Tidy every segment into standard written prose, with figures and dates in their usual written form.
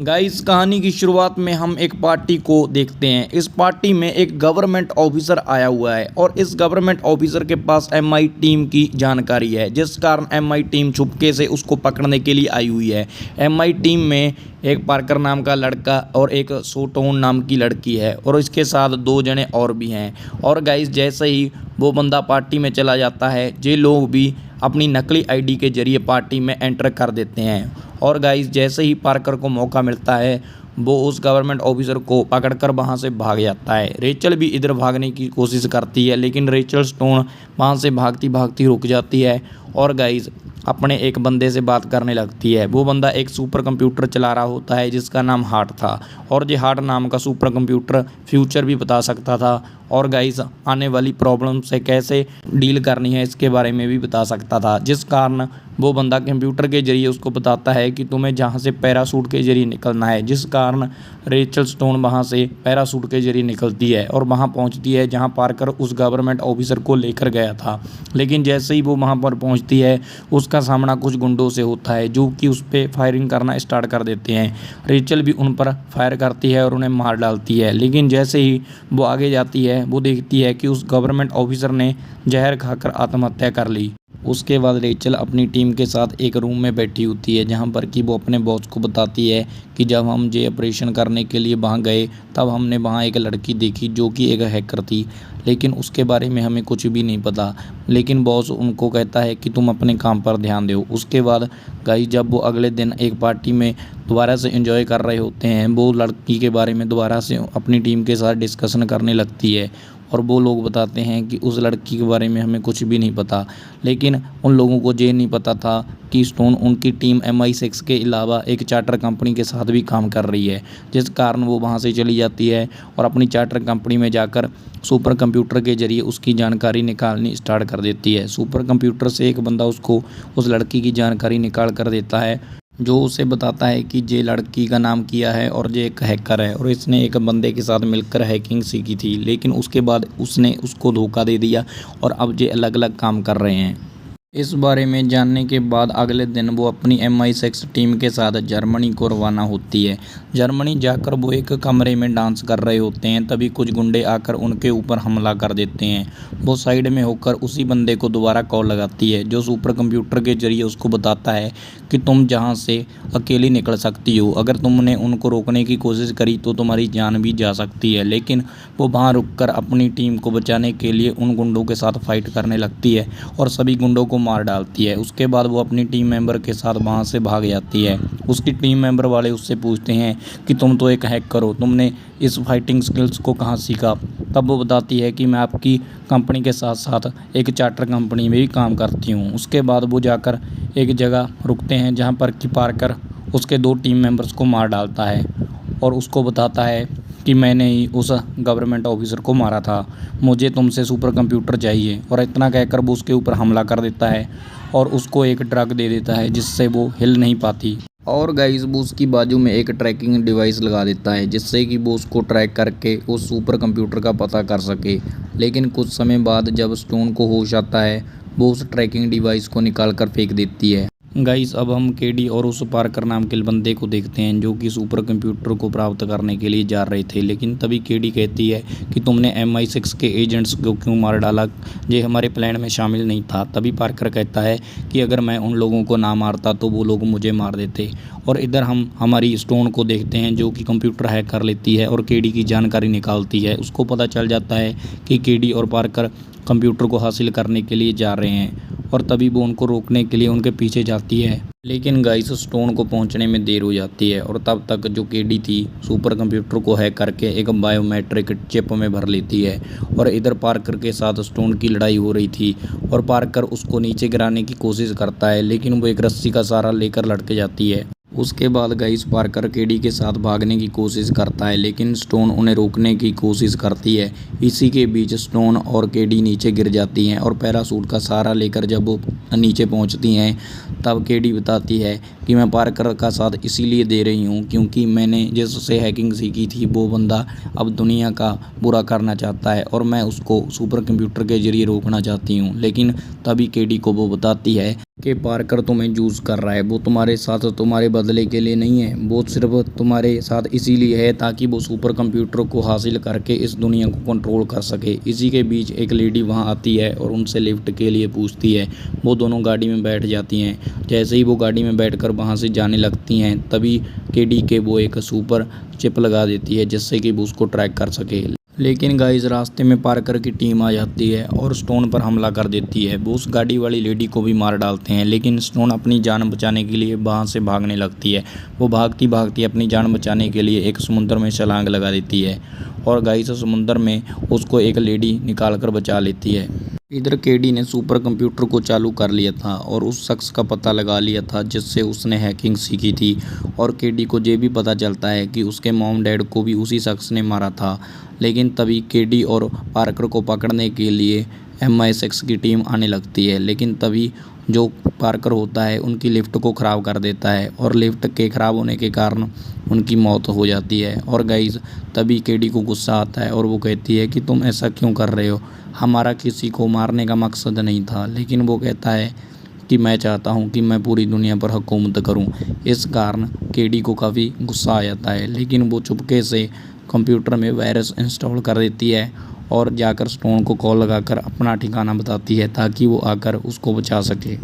Guys कहानी की शुरुआत में हम एक पार्टी को देखते हैं। इस पार्टी में एक गवर्नमेंट ऑफिसर आया हुआ है और इस गवर्नमेंट ऑफिसर के पास एमआई टीम की जानकारी है, जिस कारण एमआई टीम छुपके से उसको पकड़ने के लिए आई हुई है। एमआई टीम में एक पार्कर नाम का लड़का और एक सोटोन नाम की लड़की है और इसके साथ दो जने और भी हैं। और गाइस जैसे ही वो बंदा पार्टी में चला जाता है, ये लोग भी अपनी नकली आईडी के जरिए पार्टी में एंटर कर देते हैं। और गाइस जैसे ही पार्कर को मौका मिलता है, वो उस गवर्नमेंट ऑफिसर को पकड़कर वहाँ से भाग जाता है। रेचल भी इधर भागने की कोशिश करती है, लेकिन रेचल स्टोन वहाँ से भागती भागती रुक जाती है और गाइस अपने एक बंदे से बात करने लगती है। वो बंदा एक सुपर कंप्यूटर चला रहा होता है जिसका नाम हार्ट था और ये हार्ट नाम का सुपर कंप्यूटर फ्यूचर भी बता सकता था और गाइस आने वाली प्रॉब्लम से कैसे डील करनी है इसके बारे में भी बता सकता था, जिस कारण वो बंदा कंप्यूटर के जरिए उसको बताता है कि तुम्हें जहाँ से पैराशूट के जरिए निकलना है, जिस कारण रेचल स्टोन वहाँ से पैराशूट के जरिए निकलती है और वहाँ पहुँचती है जहाँ पार्कर उस गवर्नमेंट ऑफिसर को लेकर गया था। लेकिन जैसे ही वो वहाँ पर पहुँचती है, उसका सामना कुछ गुंडों से होता है जो कि उस पर फायरिंग करना स्टार्ट कर देते हैं। रेचल भी उन पर फायर करती है और उन्हें मार डालती है, लेकिन जैसे ही वो आगे जाती है वो देखती है कि उस गवर्नमेंट ऑफिसर ने जहर खाकर आत्महत्या कर ली। उसके बाद रेचल अपनी टीम के साथ एक रूम में बैठी होती है जहां पर कि वो अपने बॉस को बताती है कि जब हम ये ऑपरेशन करने के लिए वहां गए तब हमने वहां एक लड़की देखी जो कि एक हैकर थी, लेकिन उसके बारे में हमें कुछ भी नहीं पता। लेकिन बॉस उनको कहता है कि तुम अपने काम पर ध्यान दो। उसके बाद गाइस जब वो अगले दिन एक पार्टी में दोबारा से एंजॉय कर रहे होते हैं, वो लड़की के बारे में दोबारा से अपनी टीम के साथ डिस्कशन करने लगती है और वो लोग बताते हैं कि उस लड़की के बारे में हमें कुछ भी नहीं पता। लेकिन उन लोगों को ये नहीं पता था कि स्टोन उनकी टीम MI6 के अलावा एक चार्टर कंपनी के साथ भी काम कर रही है, जिस कारण वो वहाँ से चली जाती है और अपनी चार्टर कंपनी में जाकर सुपर कंप्यूटर के जरिए उसकी जानकारी निकालनी स्टार्ट कर देती है। सुपर कंप्यूटर से एक बंदा उसको उस लड़की की जानकारी निकाल कर देता है, जो उसे बताता है कि ये लड़की का नाम किया है और ये एक हैकर है और इसने एक बंदे के साथ मिलकर हैकिंग सीखी थी, लेकिन उसके बाद उसने उसको धोखा दे दिया और अब ये अलग अलग काम कर रहे हैं। इस बारे में जानने के बाद अगले दिन वो अपनी MI6 टीम के साथ जर्मनी को रवाना होती है। जर्मनी जाकर वो एक कमरे में डांस कर रहे होते हैं, तभी कुछ गुंडे आकर उनके ऊपर हमला कर देते हैं। वो साइड में होकर उसी बंदे को दोबारा कॉल लगाती है जो सुपर कंप्यूटर के जरिए उसको बताता है कि तुम जहाँ से अकेली निकल सकती हो, अगर तुमने उनको रोकने की कोशिश करी तो तुम्हारी जान भी जा सकती है। लेकिन वो वहाँ रुककर अपनी टीम को बचाने के लिए उन गुंडों के साथ फाइट करने लगती है और सभी गुंडों को मार डालती है। उसके बाद वो अपनी टीम मेंबर के साथ वहाँ से भाग जाती है। उसकी टीम मेंबर वाले उससे पूछते हैं कि तुम तो एक हैकर हो, तुमने इस फाइटिंग स्किल्स को कहाँ सीखा। तब वो बताती है कि मैं आपकी कंपनी के साथ साथ एक चार्टर कंपनी में भी काम करती हूँ। उसके बाद वो जाकर एक जगह रुकते हैं जहाँ पर कि पार्कर उसके दो टीम मेंबर्स को मार डालता है और उसको बताता है कि मैंने ही उस गवर्नमेंट ऑफिसर को मारा था, मुझे तुमसे सुपर कंप्यूटर चाहिए। और इतना कहकर वो उसके ऊपर हमला कर देता है और उसको एक ड्रग दे देता है जिससे वो हिल नहीं पाती। और गाइस वो उसकी बाजू में एक ट्रैकिंग डिवाइस लगा देता है जिससे कि वो उसको ट्रैक करके उस सुपर कंप्यूटर का पता कर सके। लेकिन कुछ समय बाद जब स्टोन को होश आता है, वो उस ट्रैकिंग डिवाइस को निकाल कर फेंक देती है। गाइस अब हम केडी और उस पार्कर नाम के बंदे को देखते हैं जो कि सुपर कंप्यूटर को प्राप्त करने के लिए जा रहे थे। लेकिन तभी केडी कहती है कि तुमने MI6 के एजेंट्स को क्यों मार डाला, ये हमारे प्लान में शामिल नहीं था। तभी पार्कर कहता है कि अगर मैं उन लोगों को ना मारता तो वो लोग मुझे मार देते। और इधर हम हमारी स्टोन को देखते हैं जो कि कंप्यूटर हैक कर लेती है और केडी की जानकारी निकालती है। उसको पता चल जाता है कि केडी और पार्कर कंप्यूटर को हासिल करने के लिए जा रहे हैं और तभी वो उनको रोकने के लिए उनके पीछे जाती है। लेकिन गाइस स्टोन को पहुंचने में देर हो जाती है और तब तक जो केडी थी सुपर कंप्यूटर को हैक करके एक बायोमेट्रिक चिप में भर लेती है। और इधर पार्कर के साथ स्टोन की लड़ाई हो रही थी और पार्कर उसको नीचे गिराने की कोशिश करता है, लेकिन वो एक रस्सी का सहारा लेकर लटक जाती है। उसके बाद गाइस पार्कर केडी के साथ भागने की कोशिश करता है, लेकिन स्टोन उन्हें रोकने की कोशिश करती है। इसी के बीच स्टोन और केडी नीचे गिर जाती हैं और पैराशूट का सहारा लेकर जब वो नीचे पहुंचती हैं तब केडी बताती है कि मैं पार्कर का साथ इसीलिए दे रही हूं क्योंकि मैंने जिससे हैकिंग सीखी थी वो बंदा अब दुनिया का बुरा करना चाहता है और मैं उसको सुपर कंप्यूटर के जरिए रोकना चाहती हूँ। लेकिन तभी केडी को वो बताती है कि पार्कर तुम्हें यूज़ कर रहा है, वो तुम्हारे साथ तुम्हारे बदले के लिए नहीं है, वो सिर्फ तुम्हारे साथ इसीलिए है ताकि वो सुपर कंप्यूटर को हासिल करके इस दुनिया को कंट्रोल कर सके। इसी के बीच एक लेडी वहाँ आती है और उनसे लिफ्ट के लिए पूछती है। वो दोनों गाड़ी में बैठ जाती हैं। जैसे ही वो गाड़ी में बैठकर वहाँ से जाने लगती हैं तभी केडी के वो एक सुपर चिप लगा देती है जिससे कि वो उसको ट्रैक कर सके। लेकिन गाइस रास्ते में पार्कर की टीम आ जाती है और स्टोन पर हमला कर देती है। वो उस गाड़ी वाली लेडी को भी मार डालते हैं, लेकिन स्टोन अपनी जान बचाने के लिए वहाँ से भागने लगती है। वो भागती भागती अपनी जान बचाने के लिए एक समुद्र में छलांग लगा देती है और गाइस समुद्र में उसको एक लेडी निकाल कर बचा लेती है। इधर केडी ने सुपर कंप्यूटर को चालू कर लिया था और उस शख्स का पता लगा लिया था जिससे उसने हैकिंग सीखी थी। और केडी को ये भी पता चलता है कि उसके मॉम डैड को भी उसी शख्स ने मारा था। लेकिन तभी केडी और पार्कर को पकड़ने के लिए MI6 की टीम आने लगती है, लेकिन तभी जो पार्कर होता है उनकी लिफ्ट को ख़राब कर देता है और लिफ्ट के ख़राब होने के कारण उनकी मौत हो जाती है। और गाइस तभी केडी को गुस्सा आता है और वो कहती है कि तुम ऐसा क्यों कर रहे हो, हमारा किसी को मारने का मकसद नहीं था। लेकिन वो कहता है कि मैं चाहता हूँ कि मैं पूरी दुनिया पर हुकूमत करूँ। इस कारण केडी को काफ़ी गुस्सा आ जाता है, लेकिन वो चुपके से कंप्यूटर में वायरस इंस्टॉल कर देती है और जाकर स्टोन को कॉल लगाकर अपना ठिकाना बताती है ताकि वो आकर उसको बचा सके।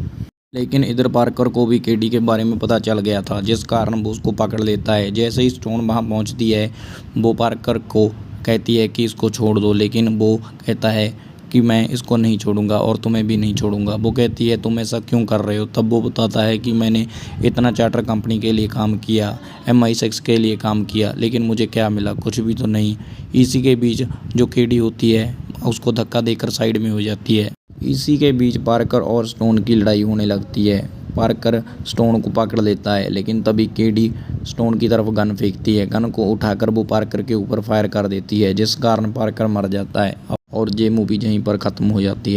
लेकिन इधर पार्कर को भी केडी के बारे में पता चल गया था, जिस कारण वो उसको पकड़ लेता है। जैसे ही स्टोन वहाँ पहुँचती है वो पार्कर को कहती है कि इसको छोड़ दो, लेकिन वो कहता है कि मैं इसको नहीं छोड़ूंगा और तुम्हें भी नहीं छोड़ूंगा। वो कहती है तुम ऐसा क्यों कर रहे हो। तब वो बताता है कि मैंने इतना चार्टर कंपनी के लिए काम किया, MI6 के लिए काम किया, लेकिन मुझे क्या मिला, कुछ भी तो नहीं। इसी के बीच जो केडी होती है उसको धक्का देकर साइड में हो जाती है। इसी के बीच पार्कर और स्टोन की लड़ाई होने लगती है। पार्कर स्टोन को पकड़ लेता है, लेकिन तभी केडी स्टोन की तरफ गन फेंकती है। गन को उठाकर वो पार्कर के ऊपर फायर कर देती है, जिस कारण पार्कर मर जाता है और ये मूवी यहीं पर ख़त्म हो जाती है।